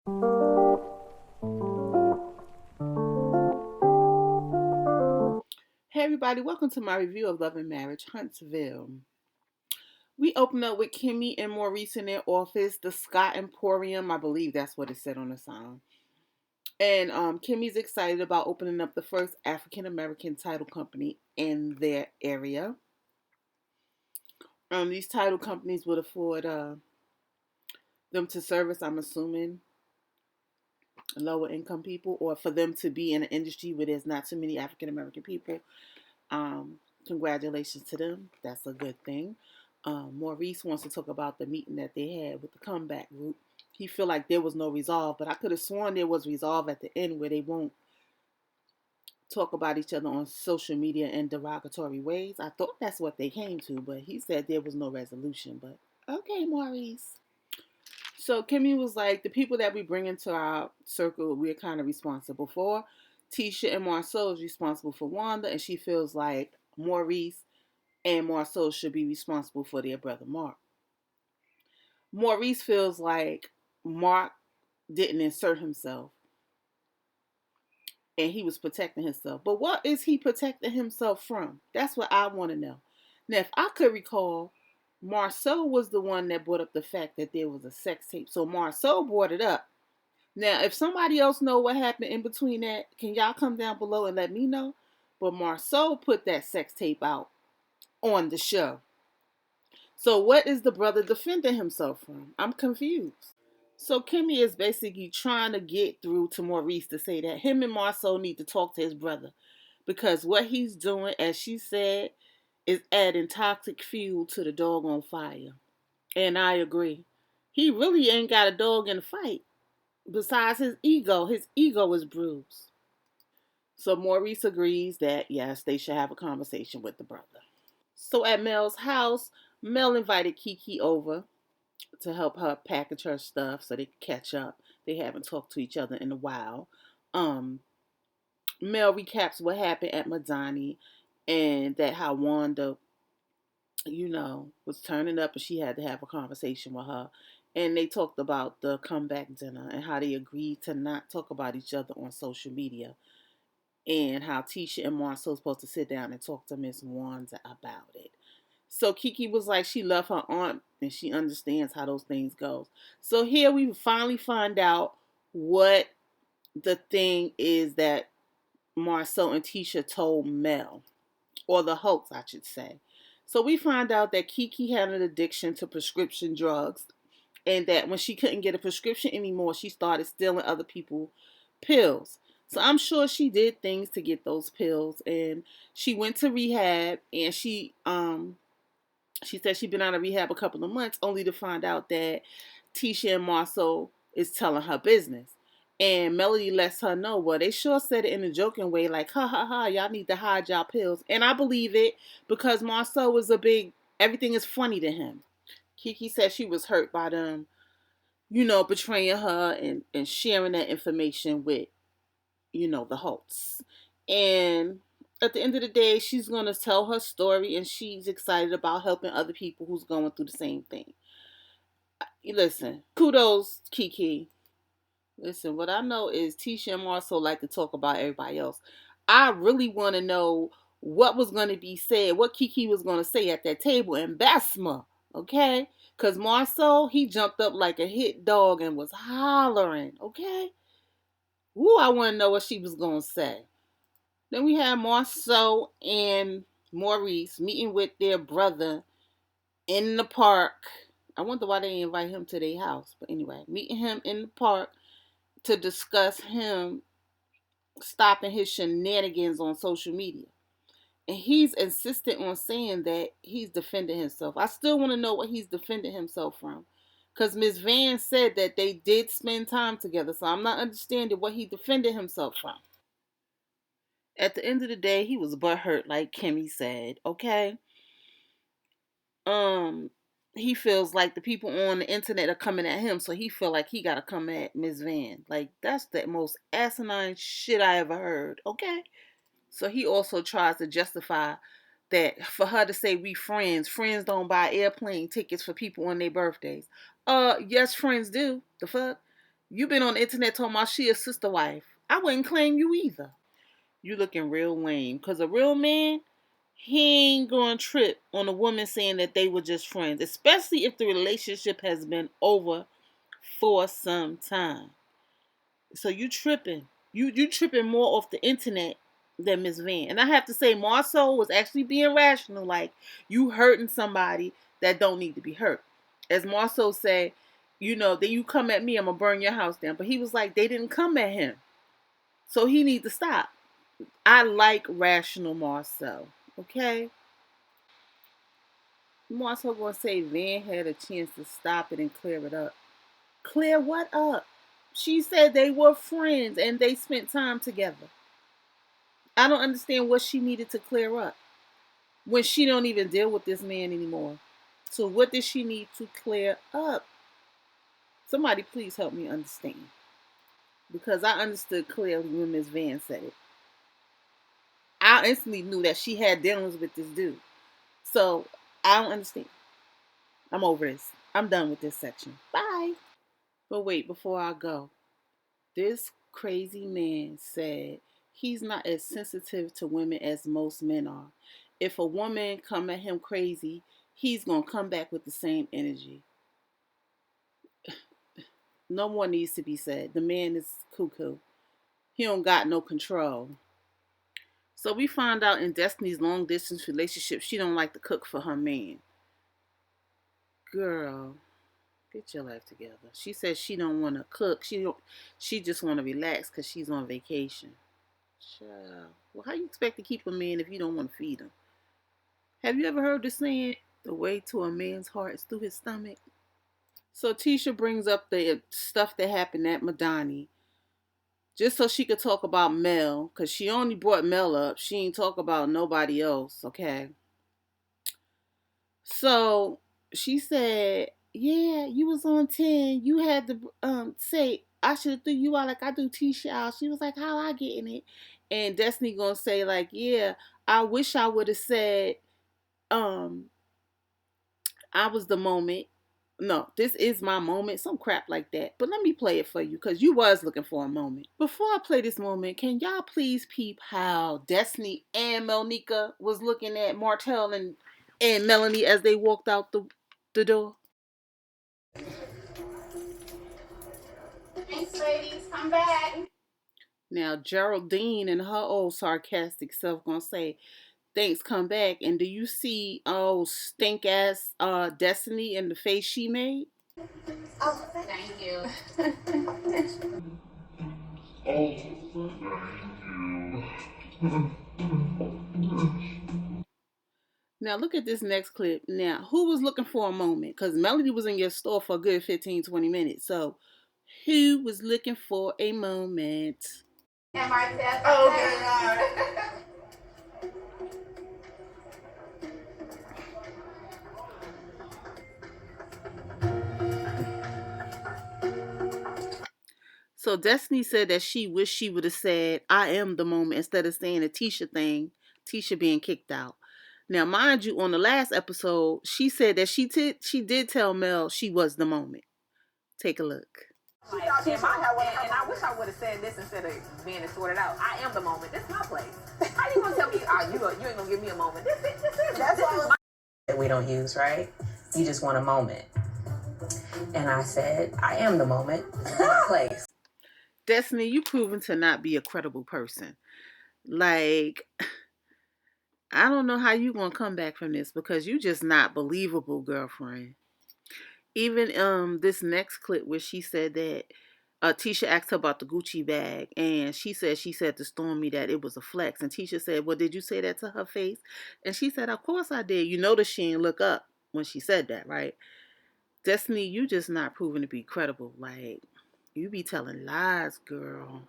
Hey everybody, welcome to my review of Love and Marriage, Huntsville. We open up with Kimmy and Maurice in their office, the Scott Emporium, I believe that's what it said on the sign. And Kimmy's excited about opening up the first African American title company in their area. These title companies would afford them to service, I'm assuming, lower income people, or for them to be in an industry where there's not too many African American people. Um, Congratulations to them. That's a good thing. Maurice wants to talk about the meeting that they had with the comeback group. He feel like there was no resolve, but I could have sworn there was resolve at the end where they won't talk about each other on social media in derogatory ways. I thought that's what they came to, but he said there was no resolution. But okay, Maurice. So Kimmy was like, the people that we bring into our circle, we're kind of responsible for. Tisha and Marceau is responsible for Wanda, and she feels like Maurice and Marceau should be responsible for their brother Mark. Maurice feels like Mark didn't insert himself and he was protecting himself. But what is he protecting himself from? That's what I want to know. Now, if I could recall, Marceau was the one that brought up the fact that there was a sex tape. So Marceau brought it up. Now, if somebody else know what happened in between that, can y'all come down below and let me know? But Marceau put that sex tape out on the show. So what is the brother defending himself from? I'm confused. So Kimmy is basically trying to get through to Maurice to say that him and Marceau need to talk to his brother because what he's doing, as she said, is adding toxic fuel to the dog on fire. And I agree. He really ain't got a dog in the fight. Besides his ego is bruised. So Maurice agrees that yes, they should have a conversation with the brother. So at Mel's house, Mel invited Kiki over to help her package her stuff so they can catch up. They haven't talked to each other in a while. Um, Mel recaps what happened at Madani and that how Wanda, was turning up and she had to have a conversation with her. And they talked about the comeback dinner and how they agreed to not talk about each other on social media. And how Tisha and Marcel supposed to sit down and talk to Miss Wanda about it. So Kiki was like, she loved her aunt and she understands how those things go. So here we finally find out what the thing is that Marcel and Tisha told Mel, or the hoax, I should say. So we find out that Kiki had an addiction to prescription drugs and that when she couldn't get a prescription anymore, she started stealing other people's pills. So I'm sure she did things to get those pills and she went to rehab and she said she'd been out of rehab a couple of months only to find out that Tisha and Marceau is telling her business. And Melody lets her know, well, they sure said it in a joking way, like, ha ha ha, y'all need to hide y'all pills. And I believe it because Marceau is everything is funny to him. Kiki said she was hurt by them, betraying her and sharing that information with, the hosts. And at the end of the day, she's going to tell her story and she's excited about helping other people who's going through the same thing. Listen, kudos, Kiki. Listen, what I know is Tisha and Marceau like to talk about everybody else. I really want to know what was going to be said, what Kiki was going to say at that table in Besma, okay? Because Marceau, he jumped up like a hit dog and was hollering, okay? Woo, I want to know what she was going to say. Then we had Marceau and Maurice meeting with their brother in the park. I wonder why they didn't invite him to their house. But anyway, meeting him in the park to discuss him stopping his shenanigans on social media. And he's insistent on saying that he's defending himself. I still want to know what he's defending himself from. Because Ms. Van said that they did spend time together. So I'm not understanding what he defended himself from. At the end of the day, he was butthurt, like Kimmy said, okay? Um, he feels like the people on the internet are coming at him, so he feel like he gotta come at Ms. Van. Like, that's the most asinine shit I ever heard, okay? So he also tries to justify that for her to say we friends don't buy airplane tickets for people on their birthdays. Yes, friends do. The fuck? You been on the internet talking about she a sister wife. I wouldn't claim you either. You looking real lame. Cause a real man, he ain't gonna trip on a woman saying that they were just friends, especially if the relationship has been over for some time. So you tripping. You tripping more off the internet than Miss Van. And I have to say, Marceau was actually being rational. Like, you hurting somebody that don't need to be hurt. As Marceau said, then you come at me, I'm gonna burn your house down. But he was like, they didn't come at him. So he need to stop. I like rational Marceau. Okay? Marceau gonna say Van had a chance to stop it and clear it up. Clear what up? She said they were friends and they spent time together. I don't understand what she needed to clear up when she don't even deal with this man anymore. So what does she need to clear up? Somebody please help me understand. Because I understood clearly when Miss Van said it. I instantly knew that she had dealings with this dude. So I don't understand. I'm over this. I'm done with this section. Bye. But wait, before I go, this crazy man said he's not as sensitive to women as most men are. If a woman come at him crazy, he's going to come back with the same energy. No more needs to be said. The man is cuckoo. He don't got no control. So we find out in Destiny's long distance relationship, she don't like to cook for her man. Girl, get your life together. She says she don't want to cook. She just want to relax because she's on vacation. Child. Well, how you expect to keep a man if you don't want to feed him? Have you ever heard the saying, the way to a man's heart is through his stomach? So Tisha brings up the stuff that happened at Madani just so she could talk about Mel, because she only brought Mel up. She ain't talk about nobody else, okay? So she said, yeah, you was on 10. You had to say, I should have threw you out like I do Tisha out. She was like, how I get in it? And Destiny gonna say, like, yeah, I wish I would have said, um, I was the moment. No, this is my moment. Some crap like that. But let me play it for you because you was looking for a moment. Before I play this moment, can y'all please peep how Destiny and Melnika was looking at Martell and Melanie as they walked out the door? Thanks, ladies. Come back. Now Geraldine and her old sarcastic self gonna say, thanks, come back. And do you see stink ass Destiny in the face she made? Oh, thank you. Oh, thank you. Now look at this next clip. Now, who was looking for a moment? Because Melody was in your store for a good 15-20 minutes. So who was looking for a moment? And Martell. Oh, good Lord. So Destiny said that she wished she would have said, I am the moment, instead of saying the Tisha thing, Tisha being kicked out. Now, mind you, on the last episode, she said that she did tell Mel she was the moment. Take a look. Like, and I wish I would have said this instead of being sorted out. I am the moment. This is my place. How you gonna tell me, you ain't gonna give me a moment? This is my that we don't use, right? You just want a moment. And I said, I am the moment. This is my place. Destiny, you proven to not be a credible person. Like, I don't know how you gonna come back from this because you just not believable, girlfriend. Even this next clip where she said that Tisha asked her about the Gucci bag, and she said to Stormy that it was a flex, and Tisha said, well, did you say that to her face? And she said, of course I did. You notice she didn't look up when she said that, right? Destiny, you just not proven to be credible. Like, you be telling lies, girl.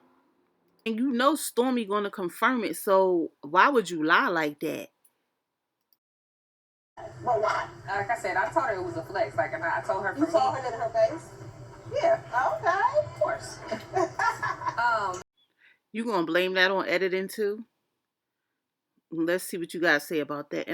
And you know Stormy gonna confirm it, so why would you lie like that? But why? Like I said, I told her it was a flex. Like, and I told her. You told her that in her face? Yeah. Okay. Of course. You gonna blame that on editing too? Let's see what you guys say about that.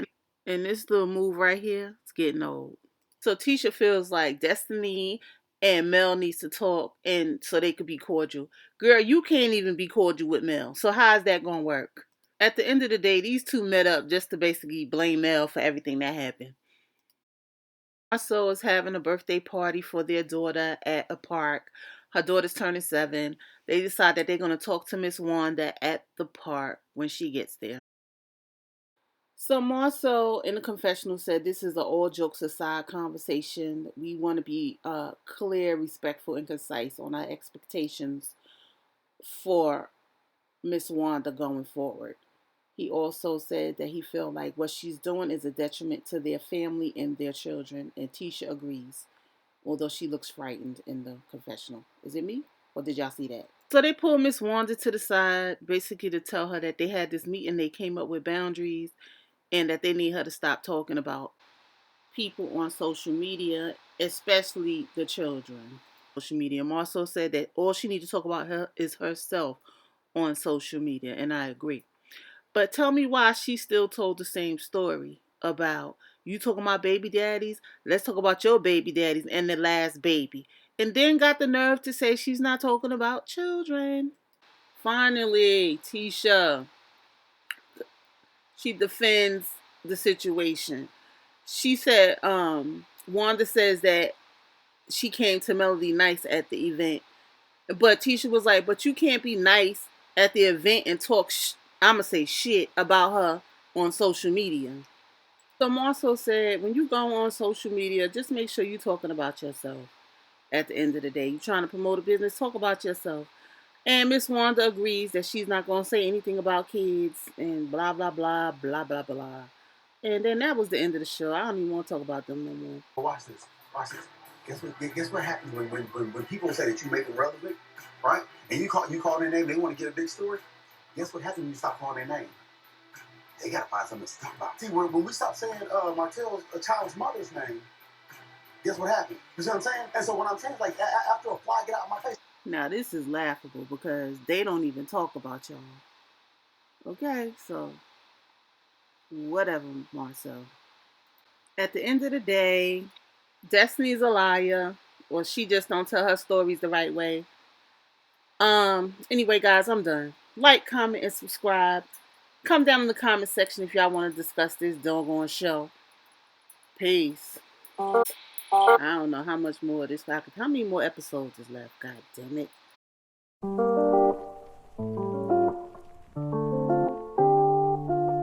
And this little move right here, it's getting old. So Tisha feels like Destiny and Mel needs to talk, and so they could be cordial. Girl, you can't even be cordial with Mel. So how's that gonna work? At the end of the day, these two met up just to basically blame Mel for everything that happened. Also is having a birthday party for their daughter at a park. Her daughter's turning 7. They decide that they're gonna talk to Miss Wanda at the park when she gets there. So Marceau in the confessional said this is an all jokes aside conversation. We want to be clear, respectful, and concise on our expectations for Miss Wanda going forward. He also said that he felt like what she's doing is a detriment to their family and their children, and Tisha agrees, although she looks frightened in the confessional. Is it me? Or did y'all see that? So they pulled Miss Wanda to the side, basically to tell her that they had this meeting, they came up with boundaries, and that they need her to stop talking about people on social media, especially the children. Social media. Marceau said that all she needs to talk about her is herself on social media, and I agree. But tell me why she still told the same story about you talking about baby daddies. Let's talk about your baby daddies and the last baby, and then got the nerve to say she's not talking about children. Finally, Tisha, she defends the situation. She said, Wanda says that she came to Melody nice at the event. But Tisha was like, but you can't be nice at the event and talk, I'ma say shit about her on social media. So Marceau said, when you go on social media, just make sure you're talking about yourself at the end of the day. You're trying to promote a business, talk about yourself. And Miss Wanda agrees that she's not going to say anything about kids and blah, blah, blah, blah, blah, blah. And then that was the end of the show. I don't even want to talk about them no more. Watch this. Watch this. Guess what happens when people say that you make them relevant, right? And you call their name, they want to get a big story. Guess what happens when you stop calling their name? They gotta find something to talk about. See, when we stop saying Martell's a child's mother's name, guess what happened? You see what I'm saying? And so what I'm saying is like after a fly get out of my face. Now this is laughable because they don't even talk about y'all. Okay, so whatever, Marcel. At the end of the day, Destiny's a liar, or she just don't tell her stories the right way. Anyway, guys, I'm done. Like, comment, and subscribe. Come down in the comment section if y'all want to discuss this doggone show. Peace. I don't know how much more of this. How many more episodes is left? God damn it.